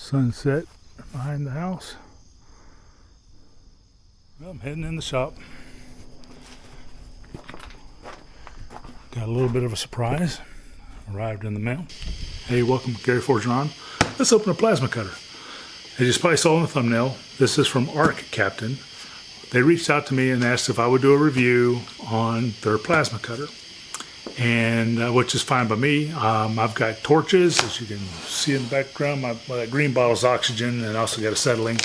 sunset behind the house. Well, I'm heading in the shop. Got a little bit of a surprise. Arrived in the mail. Hey, welcome, Gary Forgeron. Let's open a plasma cutter. As you probably saw in the thumbnail, this is from ArcCaptain. They reached out to me and asked if I would do a review on their plasma cutter, and which is fine by me. I've got torches, as you can see in the background. That green bottle is oxygen, and I also got acetylene.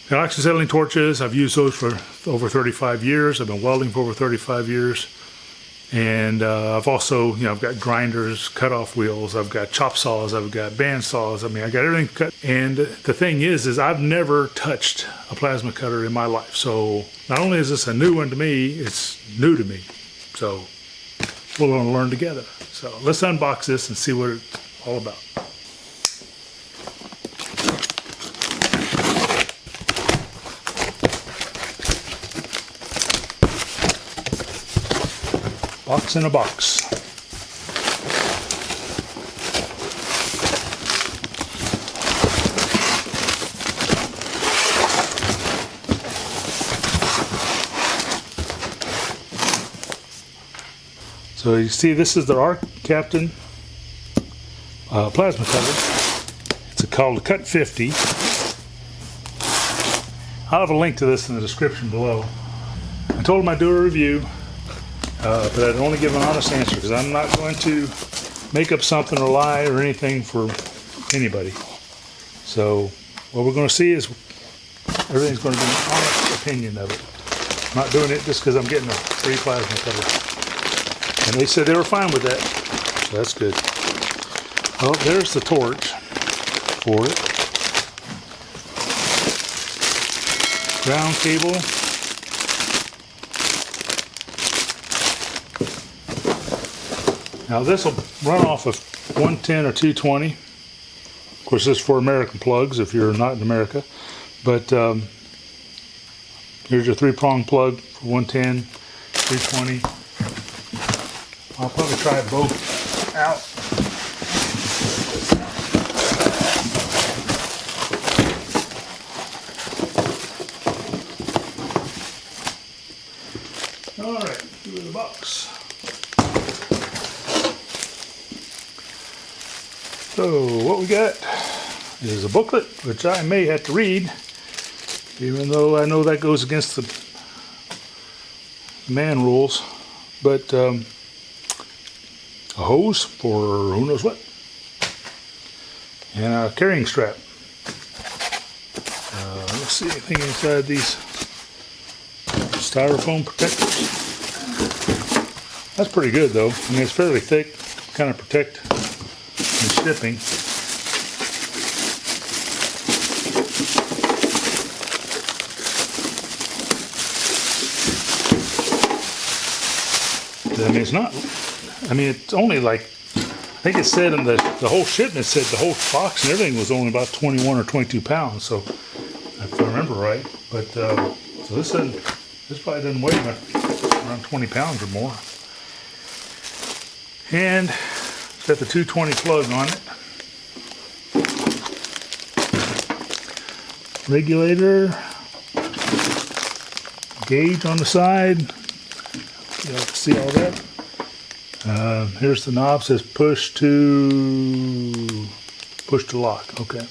Got oxyacetylene torches. I've used those for over 35 years. I've been welding for over 35 years. And I've also, I've got grinders, cut-off wheels, I've got chop saws, I've got band saws. I mean, I got everything cut. And the thing is I've never touched a plasma cutter in my life. So not only is this a new one to me, it's new to me. So we're going to learn together. So let's unbox this and see what it's all about. Box in a box. So you see, this is the ArcCaptain plasma cutter. It's called the Cut50. I'll have a link to this in the description below. I told them I'd do a review. But I'd only give an honest answer, because I'm not going to make up something or lie or anything for anybody. So what we're going to see is everything's going to be an honest opinion of it. I'm not doing it just because I'm getting a free plasma cutter. And they said they were fine with that, so that's good. Well, there's the torch for it. Ground cable. Now this will run off of 110 or 220. Of course, this is for American plugs if you're not in America. But here's your 3-prong plug for 110, 320. I'll probably try both out. All right, through the box. So what we got is a booklet, which I may have to read, even though I know that goes against the man rules. But a hose for who knows what, and a carrying strap. Let's see anything inside these styrofoam protectors. That's pretty good though. I mean, it's fairly thick, kind of protect shipping. I mean, it's not, I mean, it's only like, I think it said in the whole shipment said the whole box and everything was only about 21 or 22 pounds, so if I remember right. But so this probably doesn't weigh around 20 pounds or more. And it's got the 220 plug on it. Regulator. Gauge on the side. You have to see all that. Here's the knob. Says push to lock. Okay.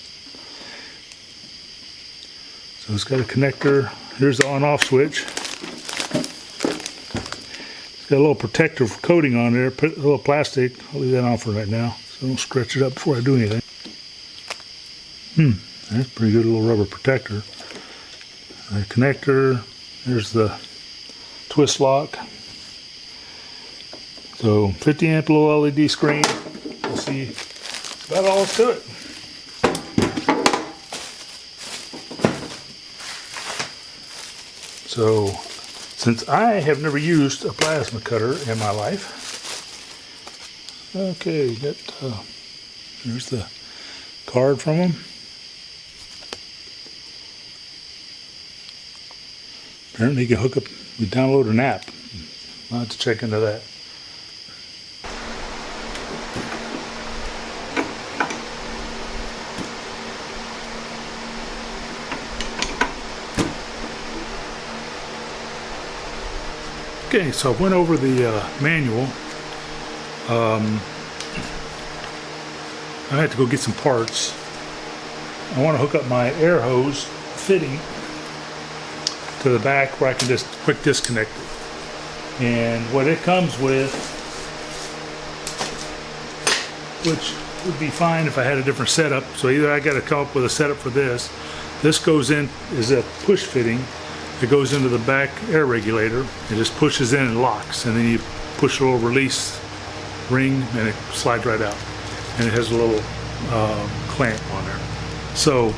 So it's got a connector. Here's the on-off switch. Got a little protective coating on there, put a little plastic. I'll leave that on for right now, so don't stretch it up before I do anything. That's a pretty good little rubber protector. A connector. There's the twist lock. So 50 amp little LED screen. We'll see. That's about all to it. So, since I have never used a plasma cutter in my life, okay, here's the card from them. Apparently you can hook up, you download an app. I'll have to check into that. Okay, so I went over the manual. I had to go get some parts. I want to hook up my air hose fitting to the back where I can just quick disconnect it. And what it comes with, which would be fine if I had a different setup. So either I got to come up with a setup for this. This goes in, is a push fitting. It goes into the back air regulator. It just pushes in and locks, and then you push a little release ring and it slides right out. And it has a little clamp on there. So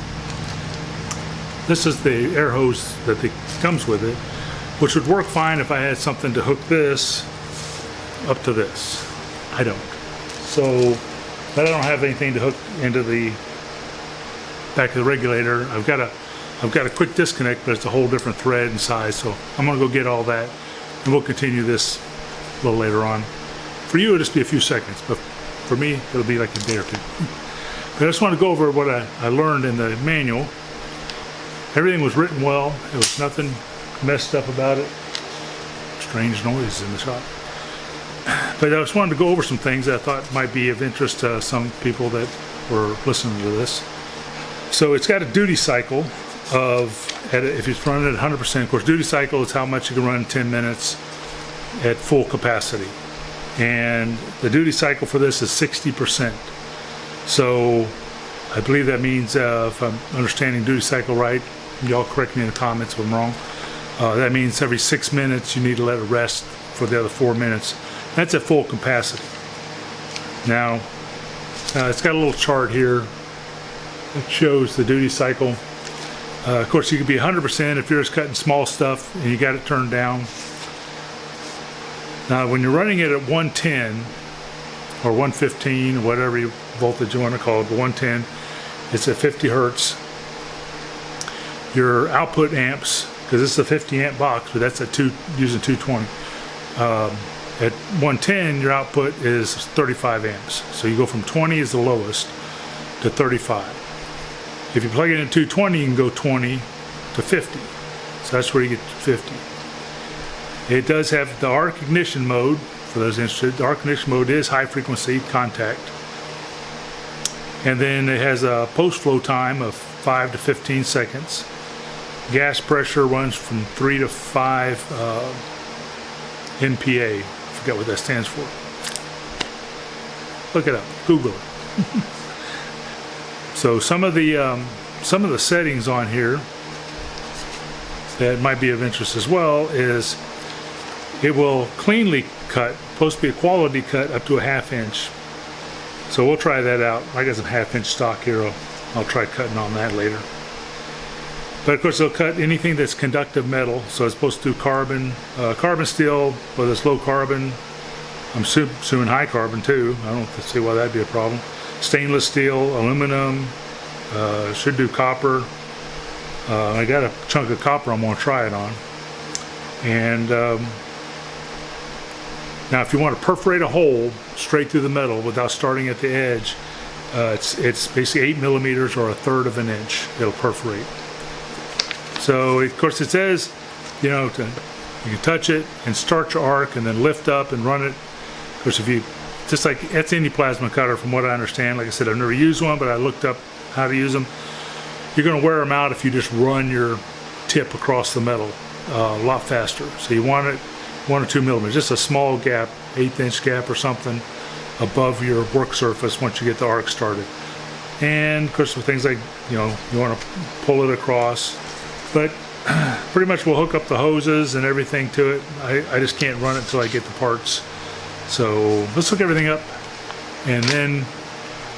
this is the air hose that comes with it, which would work fine if I had something to hook this up to this. I don't. So, but I don't have anything to hook into the back of the regulator. I've got a quick disconnect, but it's a whole different thread and size. So I'm gonna go get all that, and we'll continue this a little later on. For you, it'll just be a few seconds, but for me, it'll be like a day or two. But I just want to go over what I learned in the manual. Everything was written well. There was nothing messed up about it. Strange noise in the shop. But I just wanted to go over some things that I thought might be of interest to some people that were listening to this. So it's got a duty cycle of, if it's running at 100%, of course, duty cycle is how much you can run in 10 minutes at full capacity. And the duty cycle for this is 60%. So I believe that means, if I'm understanding duty cycle right, y'all correct me in the comments if I'm wrong, that means every 6 minutes you need to let it rest for the other 4 minutes. That's at full capacity. Now, it's got a little chart here that shows the duty cycle. Of course, you could be 100% if you're just cutting small stuff and you got it turned down. Now, when you're running it at 110 or 115, whatever voltage you want to call it, but 110, it's at 50 hertz. Your output amps, because this is a 50 amp box, but that's at using 220. At 110, your output is 35 amps. So you go from 20 is the lowest to 35. If you plug it in 220, you can go 20 to 50. So that's where you get to 50. It does have the arc ignition mode. For those interested, the arc ignition mode is high frequency contact. And then it has a post flow time of 5 to 15 seconds. Gas pressure runs from 3 to 5 NPA. I forget what that stands for. Look it up, Google it. So some of the settings on here that might be of interest as well is it will cleanly cut, supposed to be a quality cut up to a 1/2 inch. So we'll try that out. I got some 1/2 inch stock here. I'll try cutting on that later. But of course it'll cut anything that's conductive metal. So it's supposed to do carbon, carbon steel, whether it's low carbon. I'm assuming high carbon too. I don't see why that'd be a problem. Stainless steel, aluminum, should do copper. I got a chunk of copper I'm going to try it on. And now if you want to perforate a hole straight through the metal without starting at the edge, it's basically 8 millimeters or 1/3 of an inch it'll perforate. So of course it says, you know, you can touch it and start your arc and then lift up and run it. Of course, if you, just like that's any plasma cutter from what I understand, like I said, I've never used one, but I looked up how to use them. You're going to wear them out if you just run your tip across the metal a lot faster. So you want it 1 or 2 millimeters, just a small gap, 1/8 inch gap or something above your work surface once you get the arc started. And of course with things like, you know, you want to pull it across, but pretty much we'll hook up the hoses and everything to it. I just can't run it until I get the parts. So let's hook everything up and then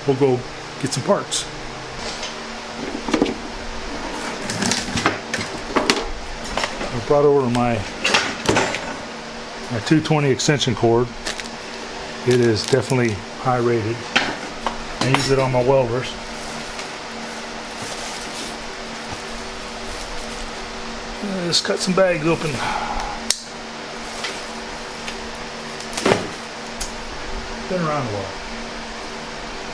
we'll go get some parts. I brought over my 220 extension cord. It is definitely high rated. I use it on my welders. Let's cut some bags open. Been around a while.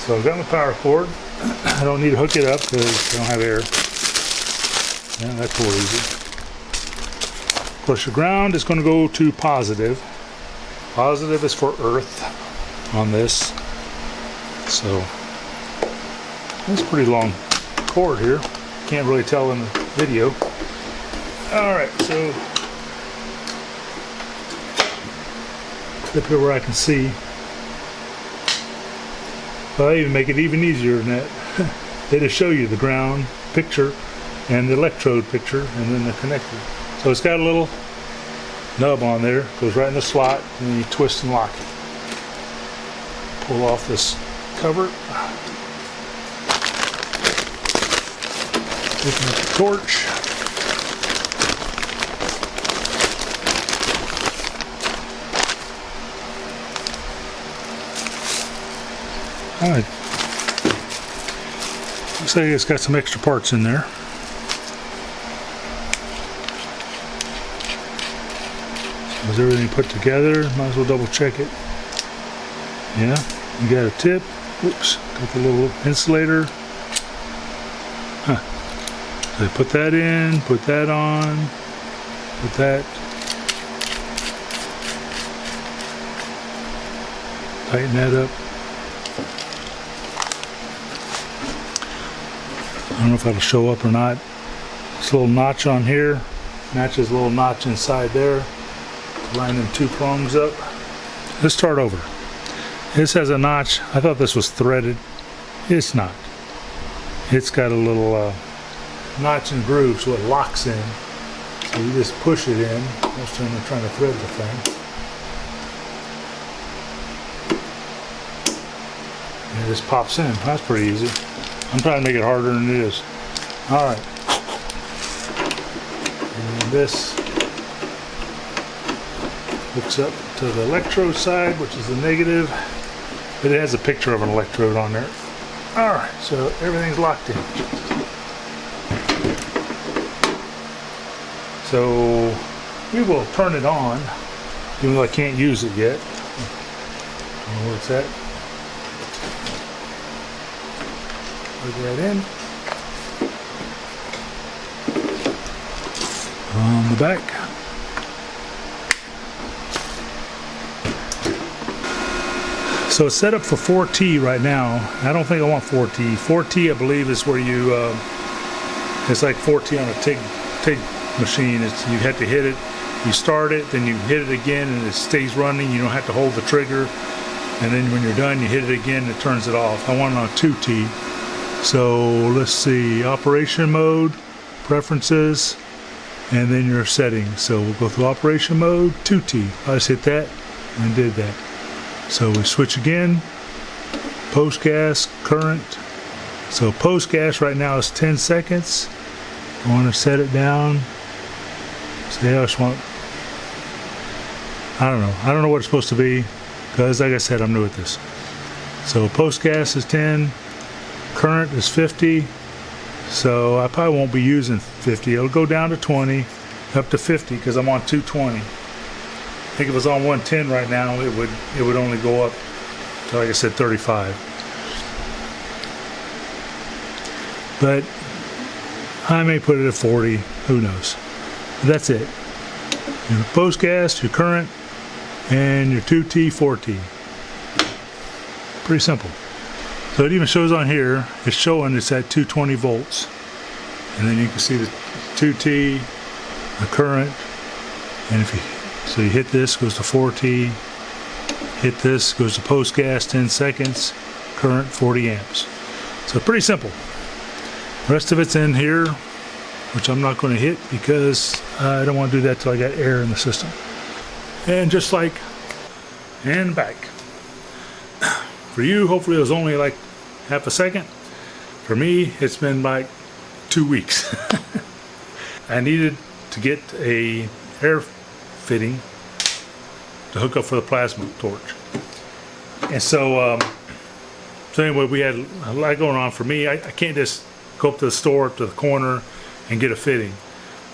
So I've got my power cord. I don't need to hook it up because I don't have air. Yeah, that's real easy. Of course, your ground is going to go to positive. Positive is for earth on this. So that's a pretty long cord here. Can't really tell in the video. Alright, so clip here where I can see. Well, I even make it even easier than that. They just show you the ground picture and the electrode picture and then the connector. So it's got a little nub on there, goes right in the slot, and then you twist and lock it. Pull off this cover. Open up the torch. Alright. Looks like it's got some extra parts in there. So is everything put together? Might as well double check it. Yeah, you got a tip. Oops, got the little insulator. Huh. So put that in, put that on, put that. Tighten that up. I don't know if that'll show up or not. This little notch on here matches a little notch inside there. Line them two prongs up. Let's start over. This has a notch. I thought this was threaded. It's not. It's got a little notch and groove so it locks in. So you just push it in. Most time I'm trying to thread the thing. And it just pops in. That's pretty easy. I'm trying to make it harder than it is. Alright. And this hooks up to the electrode side, which is the negative. But it has a picture of an electrode on there. Alright, so everything's locked in. So we will turn it on, even though I can't use it yet. What's that? Plug that in. On the back. So it's set up for 4T right now. I don't think I want 4T. 4T, I believe, is where you, it's like 4T on a TIG machine. It's, you have to hit it, you start it, then you hit it again and it stays running. You don't have to hold the trigger. And then when you're done, you hit it again and it turns it off. I want it on 2T. So let's see, operation mode, preferences, and then your settings. So we'll go through operation mode, 2T. I just hit that and did that. So we switch again, post gas, current. So post gas right now is 10 seconds. I want to set it down. Say I just want, I don't know what it's supposed to be, because like I said, I'm new at this. So post gas is 10, current is 50. So I probably won't be using 50. It'll go down to 20, up to 50, because I'm on 220. I think if it was on 110 right now, it would only go up to, like I said, 35. But I may put it at 40. Who knows? But that's it. Your post gas, your current, and your 2T, 4T. Pretty simple. So it even shows on here. It's showing it's at 220 volts, and then you can see the 2T, the current, and if you so you hit this, goes to 4T, hit this, goes to post gas, 10 seconds, current 40 amps. So pretty simple. The rest of it's in here, which I'm not going to hit because I don't want to do that till I got air in the system. And just like, and back. For you, hopefully it was only like half a second. For me, it's been like 2 weeks. I needed to get a air fitting to hook up for the plasma torch. And so, so anyway, we had a lot going on for me. I can't just go up to the store, up to the corner, and get a fitting.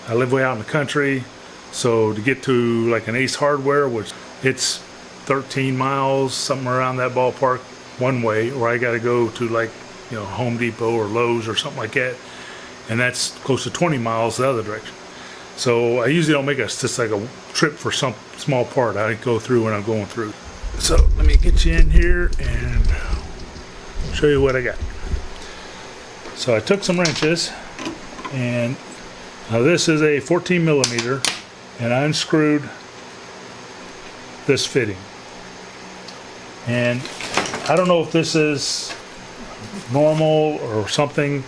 I live way out in the country, so to get to like an Ace Hardware, which it's 13 miles, something around that ballpark, one way, or I got to go to like, you know, Home Depot or Lowe's or something like that, and that's close to 20 miles the other direction. So I usually don't make just like a trip for some small part. I go through when I'm going through. So let me get you in here and show you what I got. So I took some wrenches, and now this is a 14 millimeter, and I unscrewed this fitting. And I don't know if this is normal or something.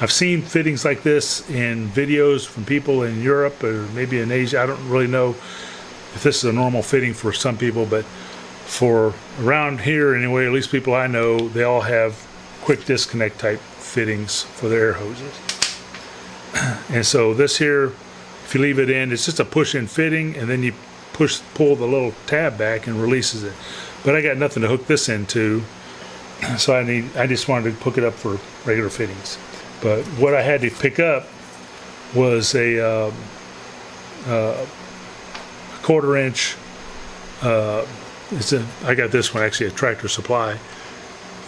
I've seen fittings like this in videos from people in Europe or maybe in Asia. I don't really know if this is a normal fitting for some people, but for around here anyway, at least people I know, they all have quick disconnect type fittings for their air hoses. And so this here, if you leave it in, it's just a push-in fitting, and then you pull the little tab back and releases it. But I got nothing to hook this into, so I just wanted to hook it up for regular fittings. But what I had to pick up was a 1/4 inch. I got this one actually at Tractor Supply.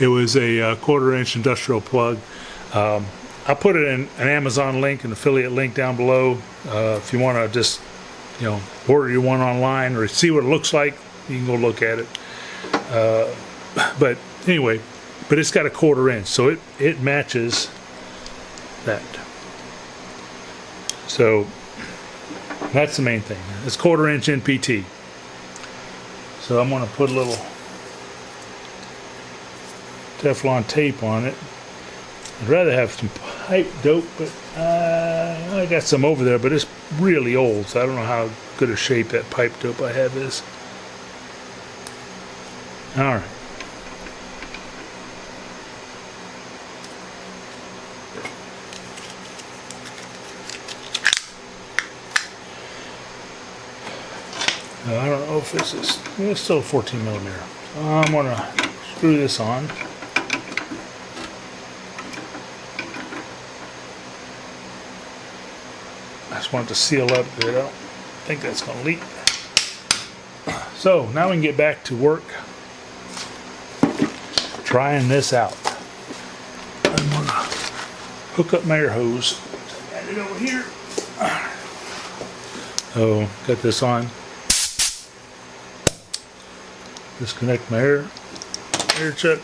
It was a 1/4 inch industrial plug. I'll put it in an Amazon link, an affiliate link down below. If you want to just, order your one online or see what it looks like, you can go look at it. But anyway, it's got a 1/4 inch, so it matches that. So that's the main thing. It's 1/4 inch NPT. So I'm going to put a little Teflon tape on it. I'd rather have some pipe dope, but I got some over there, but it's really old, so I don't know how good a shape that pipe dope I have is. All right. I don't know if this is, it's still a 14 millimeter. I'm going to screw this on. I just want it to seal up good. I don't think that's going to leak. So now we can get back to work trying this out. I'm going to hook up my air hose. Add it over here. Oh, got this on. Disconnect my air chuck.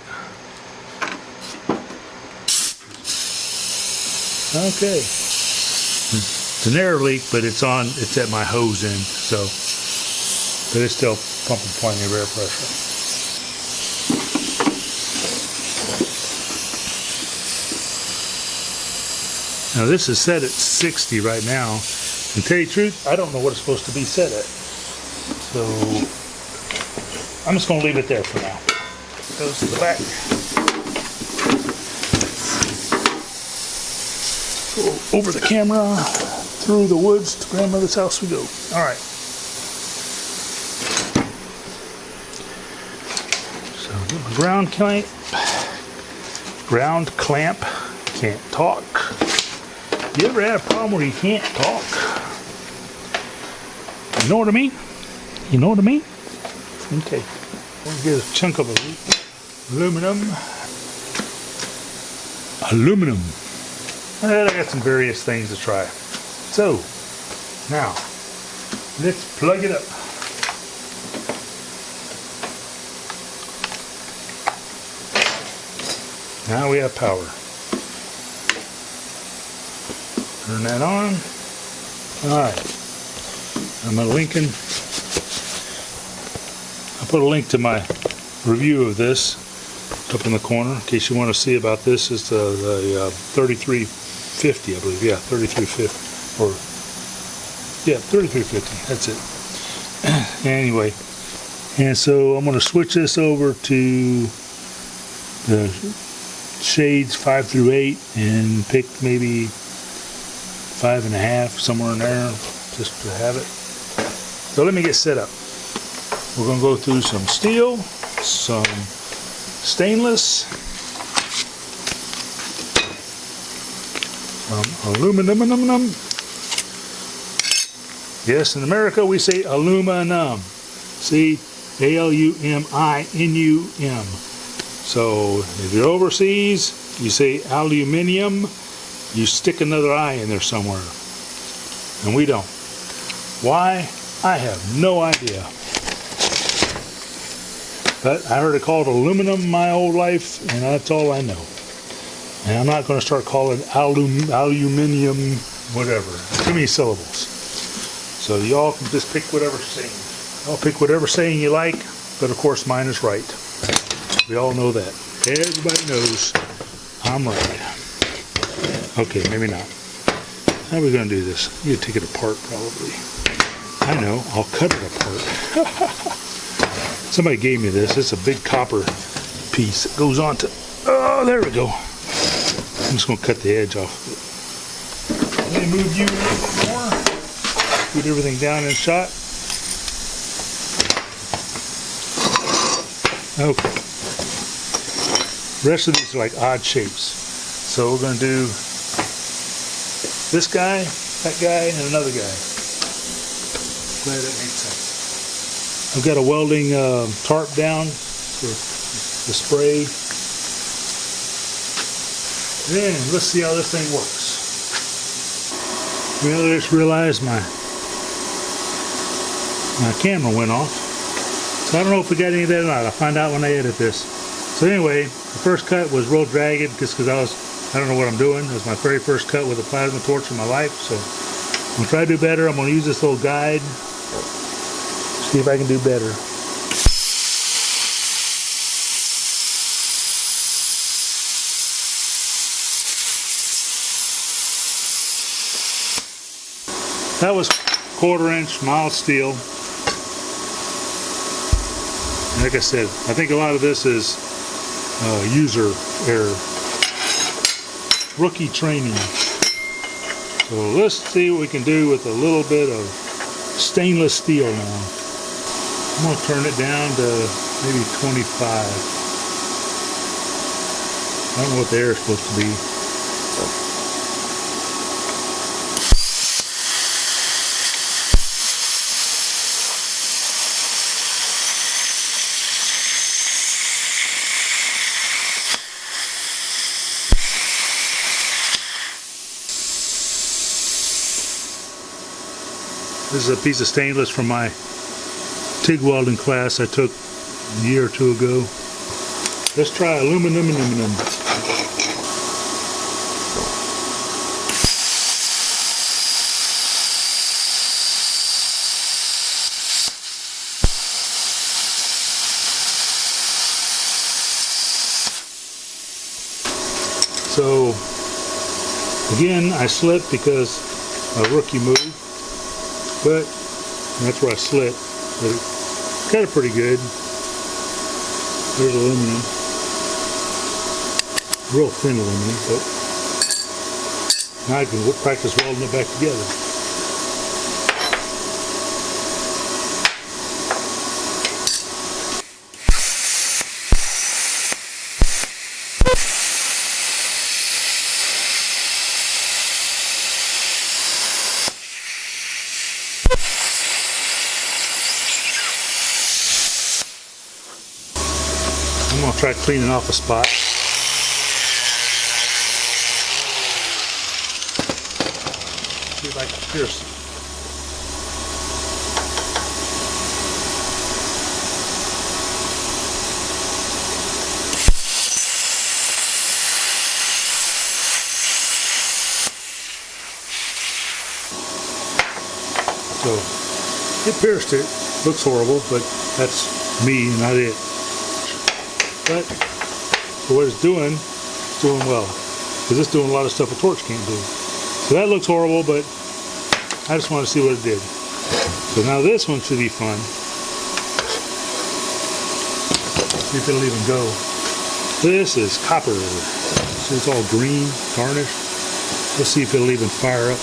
Okay. It's an air leak, but it's at my hose end, so, but it's still pumping plenty of air pressure. Now this is set at 60 right now, and to tell you the truth, I don't know what it's supposed to be set at. So I'm just going to leave it there for now. Goes to the back. Go over the camera, through the woods to grandmother's house we go. All right. So get my ground clamp. Can't talk. You ever had a problem where you can't talk? You know what I mean? You know what I mean? Okay. We'll get a chunk of aluminum. And I got some various things to try. So, now, let's plug it up. Now we have power. Turn that on. Alright. I'm a Lincoln. I'll put a link to my review of this up in the corner in case you want to see about this. It's the 3350, I believe. Yeah, 3350. Or, yeah, 3350. That's it. Anyway, and so I'm going to switch this over to the shades 5 through 8 and pick maybe 5.5, somewhere in there, just to have it. So let me get set up. We're going to go through some steel, some stainless, aluminum. Yes, in America we say aluminum. See, A-L-U-M-I-N-U-M. So if you're overseas, you say aluminium. You stick another I in there somewhere, and we don't. Why? I have no idea. But I heard it called aluminum my whole life, and that's all I know. And I'm not going to start calling it aluminium, whatever. Too many syllables. So y'all can just pick whatever saying. I'll pick whatever saying you like, but of course mine is right. We all know that. Everybody knows I'm right. Okay, maybe not. How are we going to do this? I'm going to take it apart probably. I know, I'll cut it apart. Somebody gave me this. It's a big copper piece that goes on to, oh, there we go. I'm just going to cut the edge off of it. Let me move you a little bit more. Get everything down in shot. Okay. The rest of these are like odd shapes. So we're going to do this guy, that guy, and another guy. Glad that made sense. I've got a welding tarp down for the spray. Then let's see how this thing works. Well, I just realized my camera went off. So I don't know if we got any of that or not. I'll find out when I edit this. So anyway, the first cut was real jagged just because I don't know what I'm doing. It was my very first cut with a plasma torch in my life. So I'm going to try to do better. I'm going to use this little guide. See if I can do better. That was 1/4 inch mild steel. Like I said, I think a lot of this is user error. Rookie training. So let's see what we can do with a little bit of stainless steel now. I'm going to turn it down to maybe 25. I don't know what the air is supposed to be. This is a piece of stainless from my TIG welding class I took a year or two ago. Let's try aluminum. So again, I slipped because a rookie move. But that's where I slipped. But it cut it pretty good. There's aluminum. Real thin aluminum, but now I can practice welding it back together. I'm going to try cleaning off a spot. See if I can pierce it. So, it pierced it. Looks horrible, but that's me, not it. But for what it's doing well. Because it's doing a lot of stuff a torch can't do. So that looks horrible, but I just want to see what it did. So now this one should be fun. See if it'll even go. This is copper. So it's all green, tarnished. Let's see if it'll even fire up.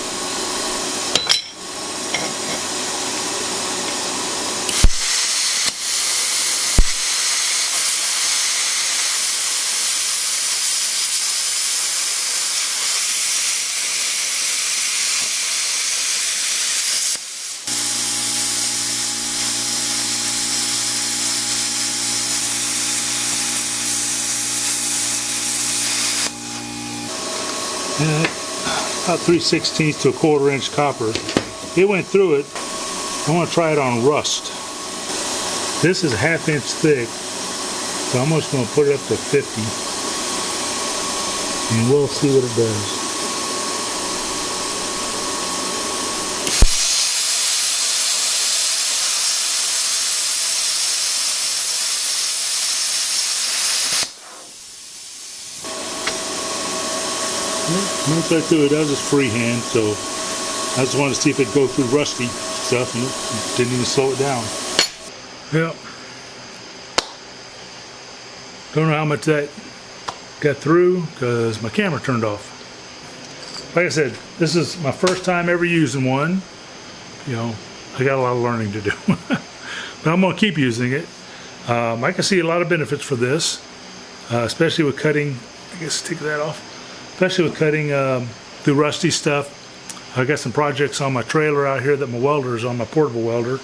About 3/16 to a 1/4 inch copper. It went through it, I want to try it on rust. This is 1/2 inch thick, so I'm just going to put it up to 50, and we'll see what it does. Once I do it, that was just freehand, so I just wanted to see if it'd go through rusty stuff, and it didn't even slow it down. Yep. Don't know how much that got through because my camera turned off. Like I said, this is my first time ever using one. You know, I got a lot of learning to do. But I'm going to keep using it. I can see a lot of benefits for this, especially with cutting. I guess take that off. Especially with cutting through rusty stuff. I got some projects on my trailer out here that my welder is on, my portable welder.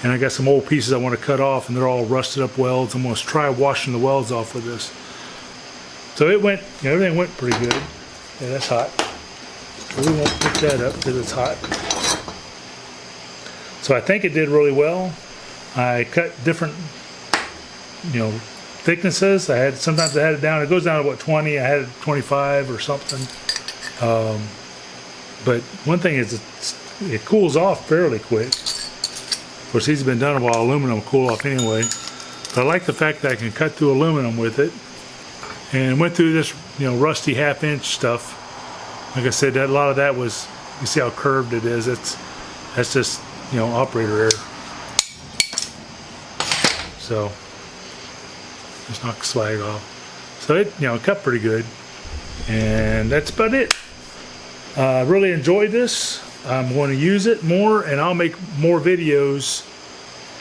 And I got some old pieces I want to cut off, and they're all rusted up welds. I'm going to try washing the welds off with this. So it went, you know, everything went pretty good. Yeah, that's hot. We won't pick that up because it's hot. So I think it did really well. I cut different, you know, thicknesses. Sometimes I had it down. It goes down to what, 20? I had it 25 or something. But one thing is it cools off fairly quick. Of course, these have been done while aluminum will cool off anyway. But I like the fact that I can cut through aluminum with it. And went through this, you know, rusty 1/2 inch stuff. Like I said, a lot of that was, you see how curved it is. That's just, you know, operator error. So just knock the slag off. So it, you know, cut pretty good. And that's about it. I really enjoyed this. I'm going to use it more, and I'll make more videos.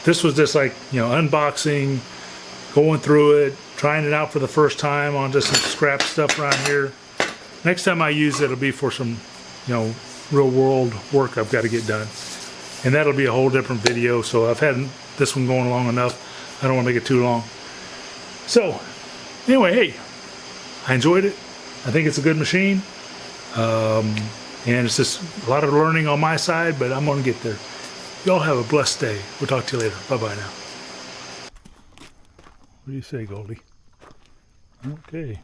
This was just like, you know, unboxing, going through it, trying it out for the first time on just some scrap stuff around here. Next time I use it, it'll be for some, you know, real world work I've got to get done. And that'll be a whole different video. So I've had this one going long enough. I don't want to make it too long. So, anyway, hey, I enjoyed it. I think it's a good machine. And it's just a lot of learning on my side, but I'm going to get there. Y'all have a blessed day. We'll talk to you later. Bye-bye now. What do you say, Goldie? Okay.